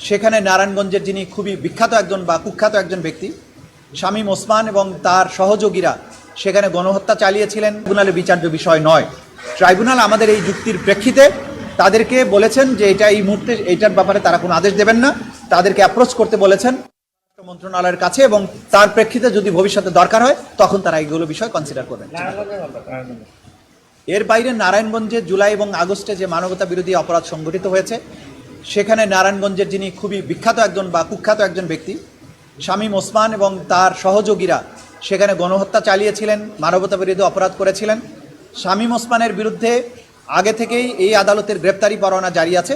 সেখানে নারায়ণগঞ্জের যিনি খুবই বিখ্যাত একজন বা কুখ্যাত একজন ব্যক্তি শামীম ওসমান এবং তার সহযোগীরা সেখানে গণহত্যা চালিয়েছিলেন। ট্রাইব্যুনালের বিচার্য বিষয় নয়। ট্রাইব্যুনাল আমাদের এই যুক্তির প্রেক্ষিতে তাদেরকে বলেছেন যে এটা এই মুহূর্তে এইটার ব্যাপারে তারা কোনো আদেশ দেবেন না, তাদেরকে অ্যাপ্রোচ করতে বলেছেন মন্ত্রণালয়ের কাছে, এবং তার প্রেক্ষিতে যদি ভবিষ্যতে দরকার হয় তখন তারা এইগুলো বিষয় কনসিডার করবেন। এর বাইরে নারায়ণগঞ্জে জুলাই এবং আগস্টে যে মানবতা বিরোধী অপরাধ সংঘটিত হয়েছে সেখানে নারায়ণগঞ্জের যিনি খুবই বিখ্যাত একজন বা কুখ্যাত একজন ব্যক্তি শামীম ওসমান এবং তার সহযোগীরা সেখানে গণহত্যা চালিয়েছিলেন, মানবতা বিরোধী অপরাধ করেছিলেন। শামীম ওসমানের বিরুদ্ধে আগে থেকেই এই আদালতের গ্রেপ্তারি পরোয়ানা জারি আছে।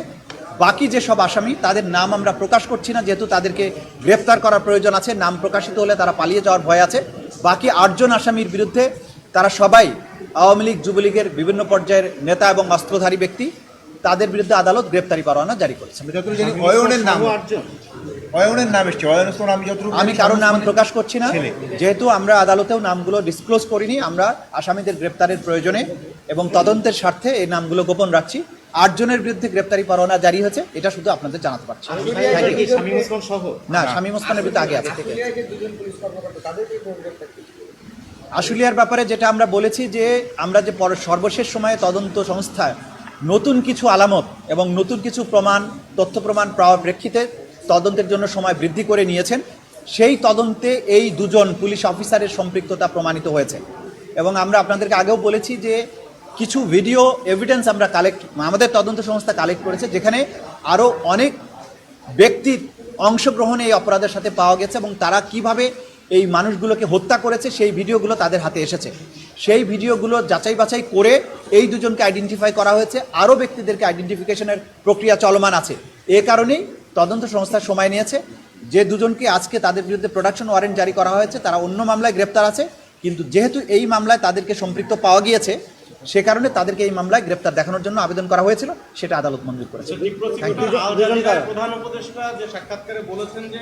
বাকি যেসব আসামি তাদের নাম আমরা প্রকাশ করছি না, যেহেতু তাদেরকে গ্রেপ্তার করার প্রয়োজন আছে। নাম প্রকাশিত হলে তারা পালিয়ে যাওয়ার ভয় আছে। বাকি 8 জন আসামির বিরুদ্ধে তারা সবাই আওয়ামী লীগ যুবলীগের বিভিন্ন পর্যায়ের নেতা এবং অস্ত্রধারী ব্যক্তি, তাদের বিরুদ্ধে আদালত গ্রেপ্তারি পরোয়ানা জারি করেছে। আমি কারো নাম প্রকাশ করছি না, যেহেতু আমরা আদালতেও নামগুলো ডিসক্লোজ করিনি। আমরা আসামিদের গ্রেপ্তারের প্রয়োজনে এবং তদন্তের স্বার্থে এই নামগুলো গোপন রাখছি। 8 জনের বিরুদ্ধে গ্রেপ্তারি পরোয়ানা জারি হয়েছে, এটা শুধু আপনাদের জানাতে পারছি। না, শামীম ওসমানের বিরুদ্ধে আগে আছে। আশুলিয়ার ব্যাপারে যেটা আমরা বলেছি যে আমরা যে সর্বশেষ সময়ে তদন্ত সংস্থা নতুন কিছু আলামত এবং নতুন কিছু প্রমাণ, তথ্য প্রমাণ পাওয়ার প্রেক্ষিতে তদন্তের জন্য সময় বৃদ্ধি করে নিয়েছেন। সেই তদন্তে এই 2 জন পুলিশ অফিসারের সম্পৃক্ততা প্রমাণিত হয়েছে। এবং আমরা আপনাদেরকে আগেও বলেছি যে কিছু ভিডিও এভিডেন্স আমরা আমাদের তদন্ত সংস্থা কালেক্ট করেছে, যেখানে আরও অনেক ব্যক্তির অংশগ্রহণ এই অপরাধের সাথে পাওয়া গেছে এবং তারা কিভাবে এই মানুষগুলোকে হত্যা করেছে সেই ভিডিওগুলো তাদের হাতে এসেছে। সেই ভিডিওগুলো যাচাই বাছাই করে এই 2 জনকে আইডেন্টিফাই করা হয়েছে। আরও ব্যক্তিদেরকে আইডেন্টিফিকেশনের প্রক্রিয়া চলমান আছে। এ কারণেই তদন্ত সংস্থার সময় নিয়েছে। যে 2 জনকে আজকে তাদের বিরুদ্ধে প্রোডাকশন ওয়ারেন্ট জারি করা হয়েছে তারা অন্য মামলায় গ্রেপ্তার আছে, কিন্তু যেহেতু এই মামলায় তাদেরকে সম্পৃক্ত পাওয়া গিয়েছে সে কারণে তাদেরকে এই মামলায় গ্রেপ্তার দেখানোর জন্য আবেদন করা হয়েছিল, সেটা আদালত মঞ্জুর করেছে। প্রধান উপদেষ্টা যে সাক্ষাৎকারে বলেছেন যে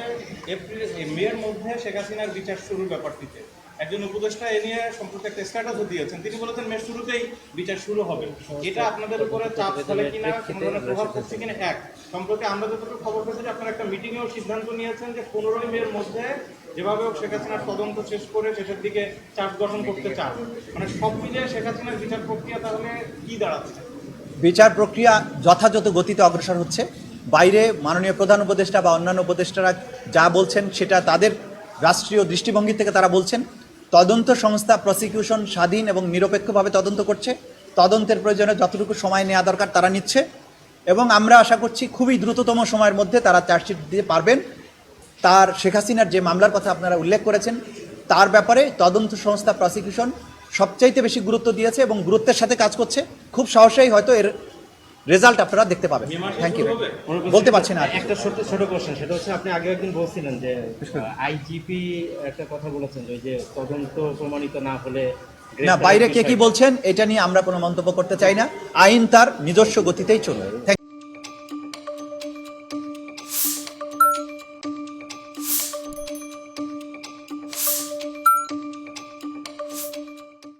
মের মধ্যে শেখ হাসিনার বিচার শুরুর ব্যাপারটিতে একজন উপদেষ্টা এ নিয়ে সম্প্রতি একটা স্ট্যাটাসও দিয়েছেন। তিনি বলেছেন মের শুরুতেই বিচার শুরু হবে। এটা আপনাদের উপরে চাপ ফেলে কিনা, কোনো ধরনের প্রভাব পড়ছে কিনা? এক, সম্প্রতি আমরা যতটুকু খবর পেয়েছি যে আপনারা একটা মিটিংয়েও সিদ্ধান্ত নিয়েছেন যে 15 মের মধ্যে যেভাবে শেখ হাসিনার তদন্ত শেষ করে শেষের দিকে চার্জ গঠন করতে চান। মানে সব মিলিয়ে শেখ হাসিনার বিচার প্রক্রিয়া তাহলে কি দাঁড়াচ্ছে? বিচার প্রক্রিয়া যথাযথ গতিতে অগ্রসর হচ্ছে। বাইরে মাননীয় প্রধান উপদেষ্টা বা অন্যান্য উপদেষ্টারা যা বলছেন সেটা তাদের রাষ্ট্রীয় দৃষ্টিভঙ্গি থেকে তারা বলছেন। তদন্ত সংস্থা প্রসিকিউশন স্বাধীন এবং নিরপেক্ষভাবে তদন্ত করছে। তদন্তের প্রয়োজনে যতটুকু সময় নেওয়া দরকার তারা নিচ্ছে এবং আমরা আশা করছি খুবই দ্রুততম সময়ের মধ্যে তারা চার্জশিট দিতে পারবেন। তার শেখ হাসিনার যে মামলার কথা আপনারা উল্লেখ করেছেন তার ব্যাপারে তদন্ত সংস্থা প্রসিকিউশন সবচাইতে বেশি গুরুত্ব দিয়েছে এবং গুরুত্বের সাথে কাজ করছে। খুব সহসাই হয়তো এর রেজাল্ট আপনারা দেখতে পাবেন। Thank you. বলতে পারছি না। একটা ছোট কোশ্চেন, সেটা হচ্ছে আপনি আগে একদিন বলছিলেন যে আইজিপি একটা কথা বলেছেন যে তদন্ত প্রমাণিত না হলে না, বাইরে কে কি বলছেন এটা নিয়ে আমরা কোনো মন্তব্য করতে চাই না। আইন তার নিজস্ব গতিতেই চলবে।